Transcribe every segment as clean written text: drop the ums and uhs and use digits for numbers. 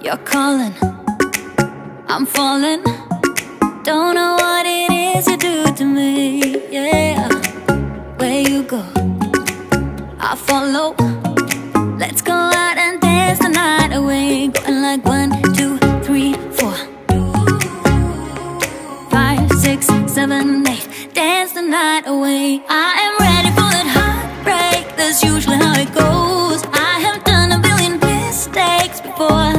You're calling, I'm falling. Don't know what it is you do to me, yeah. Where you go, I follow. Let's go out and dance the night away. Going like 1, 2, 3, 4, 5, 6, 7, 8. Dance the night away. I am ready for that heartbreak. That's usually how it goes. I have done a billion mistakes before.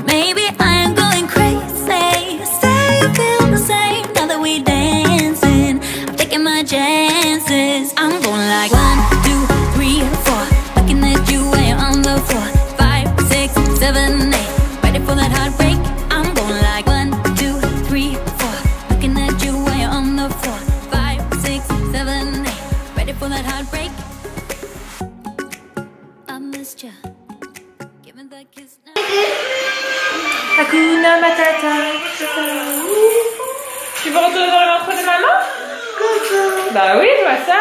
Maybe I am going crazy. Say you feel the same now that we dancing. I'm taking my chances. I'm going like 1, 2, 3, 4. Looking at you when you're on the floor. 5, 6, 7, 8. Ready for that heartbreak. I'm going like 1, 2, 3, 4. Looking at you when you're on the floor. 5, 6, 7, 8. Ready for that heartbreak. I missed you. Give me that kiss now. Hakuna Matata. Tu veux retourner dans le ventre de maman? Bah oui, je vois ça.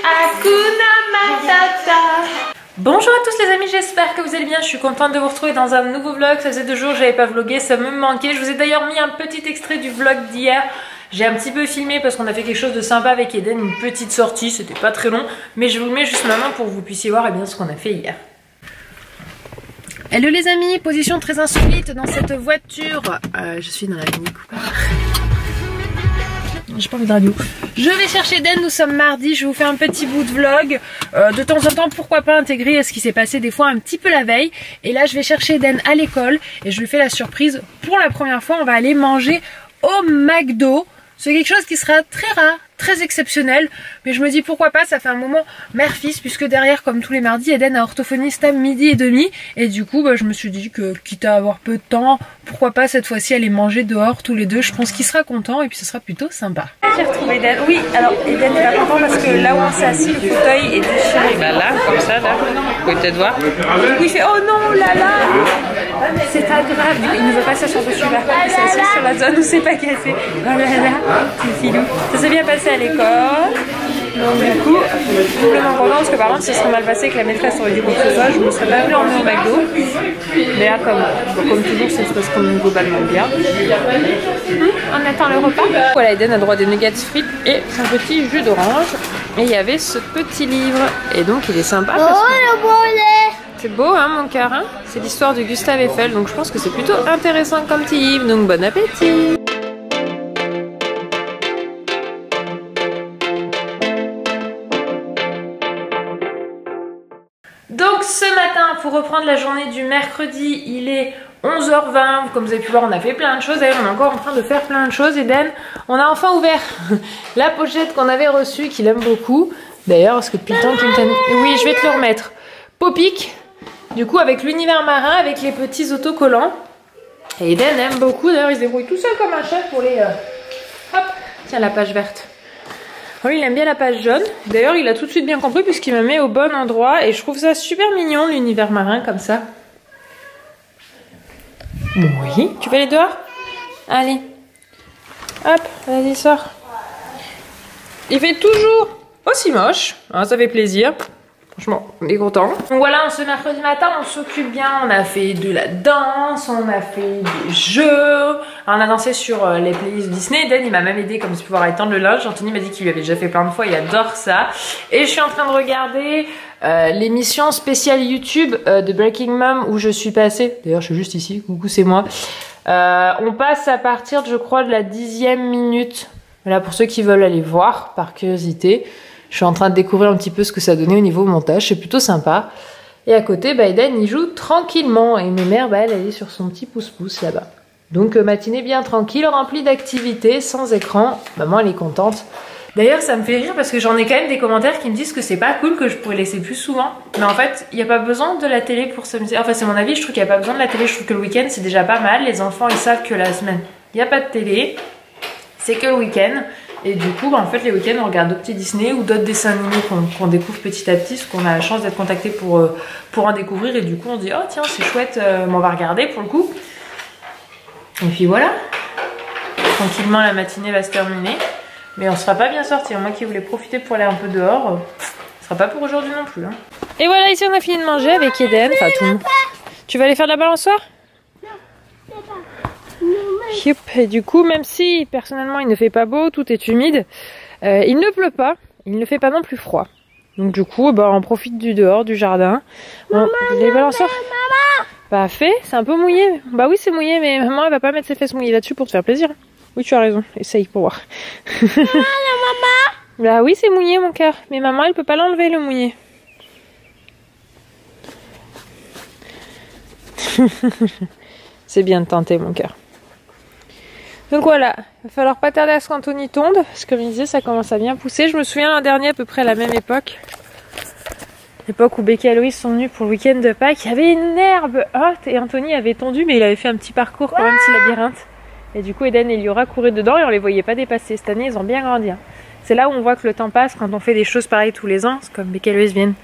Hakuna Matata. Bonjour à tous les amis, j'espère que vous allez bien. Je suis contente de vous retrouver dans un nouveau vlog. Ça faisait 2 jours que j'avais pas vlogué, ça me manquait. Je vous ai d'ailleurs mis un petit extrait du vlog d'hier. J'ai un petit peu filmé parce qu'on a fait quelque chose de sympa avec Eden, une petite sortie, c'était pas très long. Mais je vous le mets juste maintenant pour que vous puissiez voir bien ce qu'on a fait hier. Hello les amis, position très insolite dans cette voiture. Je suis dans la Mini Cooper. J'ai pas envie de radio. Je vais chercher Eden, nous sommes mardi, je vous fais un petit bout de vlog. De temps en temps, pourquoi pas intégrer ce qui s'est passé des fois un petit peu la veille. Et là, je vais chercher Eden à l'école et je lui fais la surprise. Pour la première fois, on va aller manger au McDo. C'est quelque chose qui sera très rare, très exceptionnel, mais je me dis pourquoi pas, ça fait un moment mère-fils, puisque derrière, comme tous les mardis, Eden a orthophoniste à 12h30, et du coup, je me suis dit que, quitte à avoir peu de temps, pourquoi pas cette fois-ci aller manger dehors tous les deux, je pense qu'il sera content, et puis ce sera plutôt sympa. J'ai retrouvé Eden, oui, alors Eden n'est pas content parce que là où on s'est assis, le fauteuil est déchiré. Bah là, comme ça, là, vous pouvez peut-être voir. Du coup, il fait, oh non, là là, c'est pas grave, du coup, il ne veut pas s'asseoir dessus, par contre, il s'est assis sur la zone où c'est pas cassé. Oh là là, c'est filou. Ça s'est bien passé à l'école. Donc du coup, doublement content parce que par contre, si ça serait mal passé que la maîtresse aurait dit quoi que ce soit, je ne me serais pas venue emmener au McDo. Mais là, comme toujours, ça se passe quand même globalement bien. On attend le repas. Voilà, Eden a droit à des nuggets frites et son petit jus d'orange. Et il y avait ce petit livre. Et donc, il est sympa parce que... C'est beau, hein, mon cœur, hein. C'est l'histoire de Gustave Eiffel, donc je pense que c'est plutôt intéressant comme petit livre. Donc, bon appétit. Donc ce matin, pour reprendre la journée du mercredi, il est 11h20, comme vous avez pu voir, on a fait plein de choses. D'ailleurs, on est encore en train de faire plein de choses. Eden, on a enfin ouvert la pochette qu'on avait reçue, qu'il aime beaucoup. D'ailleurs, parce que depuis le temps qu'il me tient... Oui, je vais te le remettre. Popic, du coup, avec l'univers marin, avec les petits autocollants. Et Eden aime beaucoup. D'ailleurs, il se débrouille tout seul comme un chef pour les... Hop, tiens, la page verte. Oui, il aime bien la page jaune. D'ailleurs, il a tout de suite bien compris puisqu'il me met au bon endroit. Et je trouve ça super mignon, l'univers marin, comme ça. Oui. Tu veux aller dehors? Allez. Hop, vas-y, sors. Il fait toujours aussi moche. Hein, ça fait plaisir. Franchement, on est content. Donc voilà, ce mercredi matin, on s'occupe bien. On a fait de la danse, on a fait des jeux. Alors, on a dansé sur les playlists Disney. Eden, il m'a même aidé comme si pouvoir étendre le linge. Anthony m'a dit qu'il lui avait déjà fait plein de fois. Il adore ça. Et je suis en train de regarder l'émission spéciale YouTube de Breaking Mom où je suis passée. D'ailleurs, je suis juste ici. Coucou, c'est moi. On passe à partir, je crois, de la 10e minute. Voilà, pour ceux qui veulent aller voir, par curiosité. Je suis en train de découvrir un petit peu ce que ça donnait au niveau montage, c'est plutôt sympa. Et à côté, Eden, il joue tranquillement. Et ma mère, elle est sur son petit pouce-pouce là-bas. Donc matinée bien tranquille, remplie d'activités, sans écran. Maman, elle est contente. D'ailleurs, ça me fait rire parce que j'en ai quand même des commentaires qui me disent que c'est pas cool, que je pourrais laisser plus souvent. Mais en fait, il n'y a pas besoin de la télé pour s'amuser. Enfin, c'est mon avis, je trouve qu'il n'y a pas besoin de la télé. Je trouve que le week-end, c'est déjà pas mal. Les enfants, ils savent que la semaine, il n'y a pas de télé. C'est que le week-end. Et du coup, en fait, les week-ends, on regarde d'autres petits Disney ou d'autres dessins animés qu'on découvre petit à petit, parce qu'on a la chance d'être contacté pour en découvrir. Et du coup, on se dit, oh tiens, c'est chouette, on va regarder pour le coup. Et puis voilà. Tranquillement, la matinée va se terminer. Mais on ne sera pas bien sorti. Moi qui voulais profiter pour aller un peu dehors, ce sera pas pour aujourd'hui non plus. Hein. Et voilà, ici on a fini de manger avec Eden. Enfin, tout le monde. Tu vas aller faire de la balançoire? Yep. Et du coup, même si personnellement il ne fait pas beau, tout est humide, il ne pleut pas, il ne fait pas non plus froid. Donc du coup, bah, on profite du dehors, du jardin. Bon, les balançoires. Bah fait, c'est un peu mouillé. Bah oui, c'est mouillé, mais maman elle va pas mettre ses fesses mouillées là-dessus pour te faire plaisir. Oui, tu as raison. Essaye pour voir. Bah oui, c'est mouillé mon cœur, mais maman elle peut pas l'enlever le mouillé. C'est bien de tenter mon cœur. Donc voilà, il va falloir pas tarder à ce qu'Anthony tonde, parce que comme je disais, ça commence à bien pousser. Je me souviens l'an dernier à peu près à la même époque, l'époque où Becky et Aloïs sont venus pour le week-end de Pâques, il y avait une herbe haute et Anthony avait tondu, mais il avait fait un petit parcours quand même, petit labyrinthe. Et du coup Eden et Liora couraient dedans et on les voyait pas dépasser. Cette année ils ont bien grandi. C'est là où on voit que le temps passe quand on fait des choses pareilles tous les ans, c'est comme Becky et Aloïs viennent.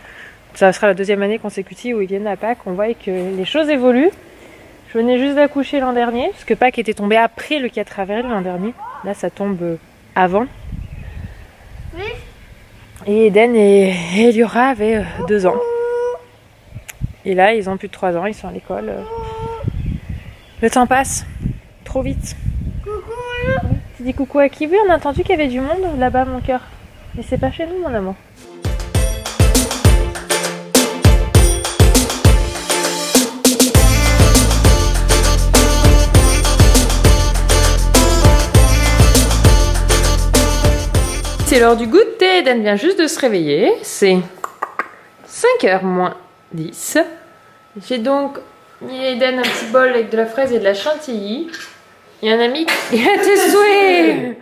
Ça sera la deuxième année consécutive où ils viennent à Pâques, on voit que les choses évoluent. Je venais juste d'accoucher l'an dernier, parce que Pâques était tombé après le 4 avril l'an dernier. Là, ça tombe avant. Oui. Et Eden et Liora avaient 2 ans. Et là, ils ont plus de 3 ans, ils sont à l'école. Le temps passe trop vite. Coucou. Tu dis coucou à qui? Oui, on a entendu qu'il y avait du monde là-bas, mon cœur. Mais c'est pas chez nous, mon amour. C'est l'heure du goûter, Eden vient juste de se réveiller, c'est 5h moins 10. J'ai donc mis à Eden un petit bol avec de la fraise et de la chantilly. Il y a un ami qui a tes souhaits.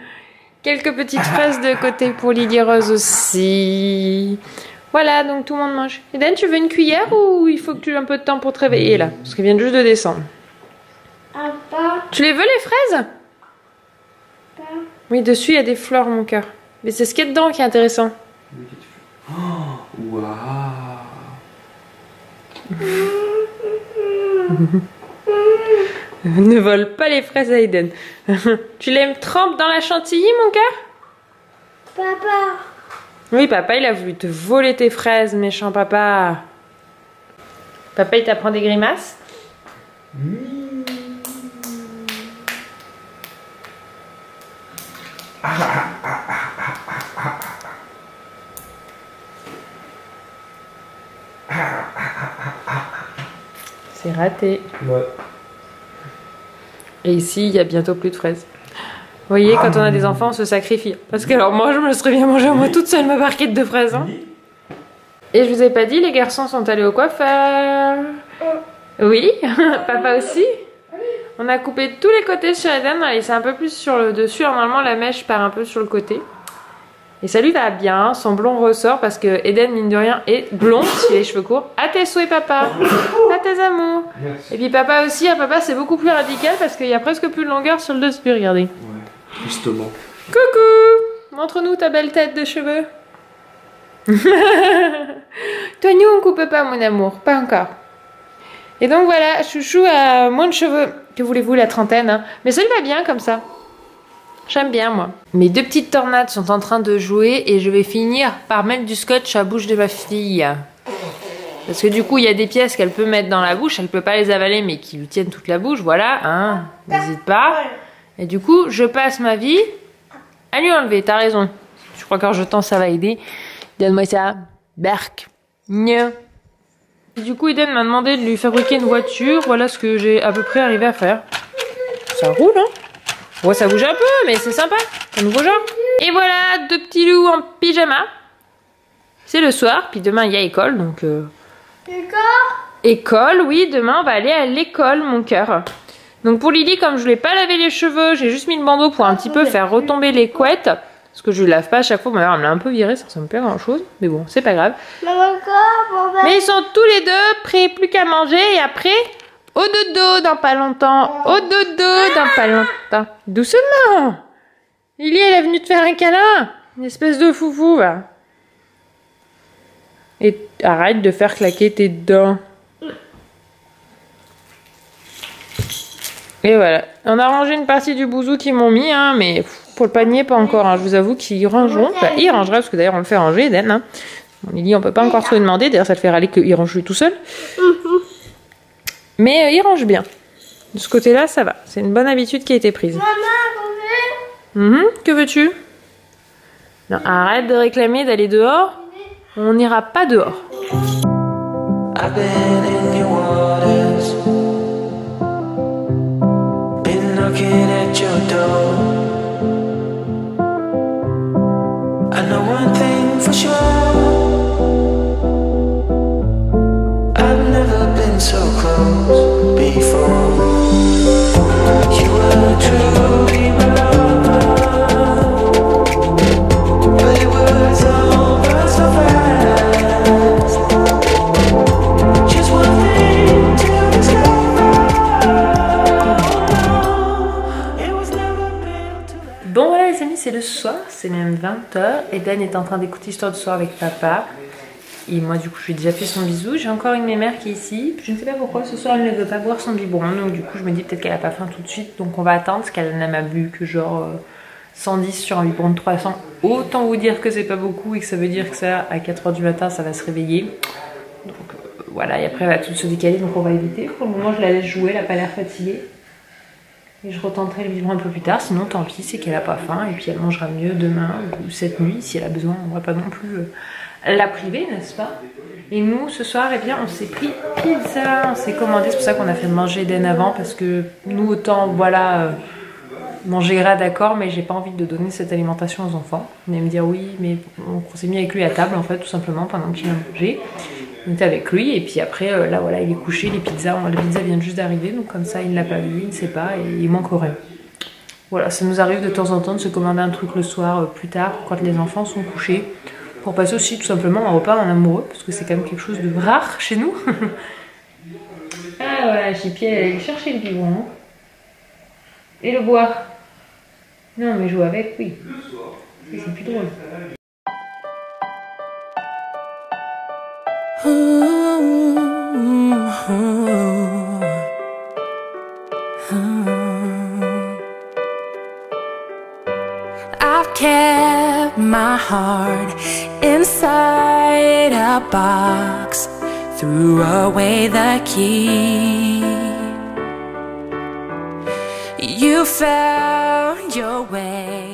Quelques petites fraises de côté pour Lily Rose aussi. Voilà, donc tout le monde mange. Eden, tu veux une cuillère ou il faut que tu aies un peu de temps pour te réveiller là? Parce qu'elle vient juste de descendre. Tu les veux les fraises? Oui, dessus il y a des fleurs mon cœur. Mais c'est ce qu'il y a dedans qui est intéressant. Oh, waouh. Ne vole pas les fraises à Eden. Tu les trempes dans la chantilly, mon cœur? Papa. Oui, papa, il a voulu te voler tes fraises, méchant papa. Papa, il t'apprend des grimaces? C'est raté. Ouais. Et ici, il y a bientôt plus de fraises. Vous voyez, quand on a des enfants, on se sacrifie. Parce que alors moi, je me serais bien mangé moi toute seule ma barquette de fraises. Hein. Et je vous ai pas dit, les garçons sont allés au coiffeur. Oui, papa aussi. On a coupé tous les côtés sur Eden, on a laissé un peu plus sur le dessus. Normalement, la mèche part un peu sur le côté. Et ça lui va bien, son blond ressort parce que Eden, mine de rien, est blond s'il a les cheveux courts. À tes souhaits, papa. À tes amours. Merci. Et puis papa aussi, à papa, c'est beaucoup plus radical parce qu'il y a presque plus de longueur sur le dessus, regardez. Ouais, justement. Coucou! Montre-nous ta belle tête de cheveux. Toi, nous, on coupe pas, mon amour. Pas encore. Et donc voilà, chouchou a moins de cheveux. Que voulez-vous, la trentaine, hein. Mais ça lui va bien comme ça. J'aime bien, moi. Mes 2 petites tornades sont en train de jouer et je vais finir par mettre du scotch à la bouche de ma fille. Parce que du coup, il y a des pièces qu'elle peut mettre dans la bouche, elle peut pas les avaler, mais qui lui tiennent toute la bouche, voilà, hein. N'hésite pas. Et du coup, je passe ma vie à lui enlever, t'as raison. Je crois qu'en jetant, ça va aider. Donne-moi ça. Berk. Nya. Et du coup, Eden m'a demandé de lui fabriquer une voiture. Voilà ce que j'ai à peu près arrivé à faire. Ça roule, hein. Ouais, ça bouge un peu, mais c'est sympa. Un nouveau genre. Et voilà, 2 petits loups en pyjama. C'est le soir, puis demain, il y a école, donc... École, oui, demain, on va aller à l'école, mon cœur. Donc pour Lily, comme je ne lui ai pas lavé les cheveux, j'ai juste mis le bandeau pour un petit peu faire retomber les couettes. Parce que je ne lave pas à chaque fois. Ma mère, elle me l'a un peu viré, ça ressemble pas à grand chose. Mais bon, c'est pas grave. Mais ils sont tous les 2 prêts, plus qu'à manger. Et après... au dodo dans pas longtemps. Au dodo dans pas longtemps. Doucement. Lily, elle est venue te faire un câlin. Une espèce de foufou, va. Et arrête de faire claquer tes dents. Et voilà. On a rangé une partie du bouzou qu'ils m'ont mis, hein, mais pour le panier, pas encore. Hein. Je vous avoue qu'ils rangeront. Enfin, ils rangeraient, parce que d'ailleurs, on le fait ranger, Eden. Hein. Lily, on peut pas encore trop lui demander, d'ailleurs ça le fait râler qu'il range lui tout seul. Mais il range bien. De ce côté-là, ça va. C'est une bonne habitude qui a été prise. Maman, que veux-tu? Non, arrête de réclamer d'aller dehors. On n'ira pas dehors. I've been in your waters, been knocking at your door. I know one thing for sure, I've never been so close before. You were truly my love, but it was over so fast. Just one thing to discover, it was never built to last. Bon voilà les amis, c'est le soir, c'est même 20h. Eden est en train d'écouter Histoire du soir avec papa. Et moi du coup je lui ai déjà fait son bisou. J'ai encore une mémère qui est ici. Je ne sais pas pourquoi ce soir elle ne veut pas boire son biberon. Donc du coup je me dis peut-être qu'elle a pas faim tout de suite. Donc on va attendre parce qu'elle n'a bu que genre 110 sur un biberon de 300. Autant vous dire que c'est pas beaucoup et que ça veut dire que ça à 4h du matin ça va se réveiller. Donc voilà, et après elle va tout se décaler donc on va éviter. Pour le moment je la laisse jouer, elle n'a pas l'air fatiguée. Et je retenterai le biberon un peu plus tard, sinon tant pis, c'est qu'elle a pas faim et puis elle mangera mieux demain ou cette nuit si elle a besoin. On va pas non plus la priver, n'est-ce pas? Et nous, ce soir, eh bien, on s'est pris pizza, on s'est commandé, c'est pour ça qu'on a fait manger Eden avant, parce que nous, autant, voilà, manger gras, d'accord, mais j'ai pas envie de donner cette alimentation aux enfants. On allait me dire oui, mais on s'est mis avec lui à table, en fait, tout simplement, pendant qu'il a mangé. On était avec lui, et puis après, là, voilà, il est couché, les pizzas viennent juste d'arriver, donc comme ça, il ne l'a pas vu, il ne sait pas, et il manque rien. Voilà, ça nous arrive de temps en temps de se commander un truc le soir, plus tard, quand les enfants sont couchés, pour passer aussi tout simplement un repas en amoureux, parce que c'est quand même quelque chose de rare chez nous. Ah voilà, Chippy, elle allait chercher le biberon. Et le boire. Non, mais jouer avec, oui. C'est plus drôle. I've kept my heart inside a box, threw away the key. You found your way.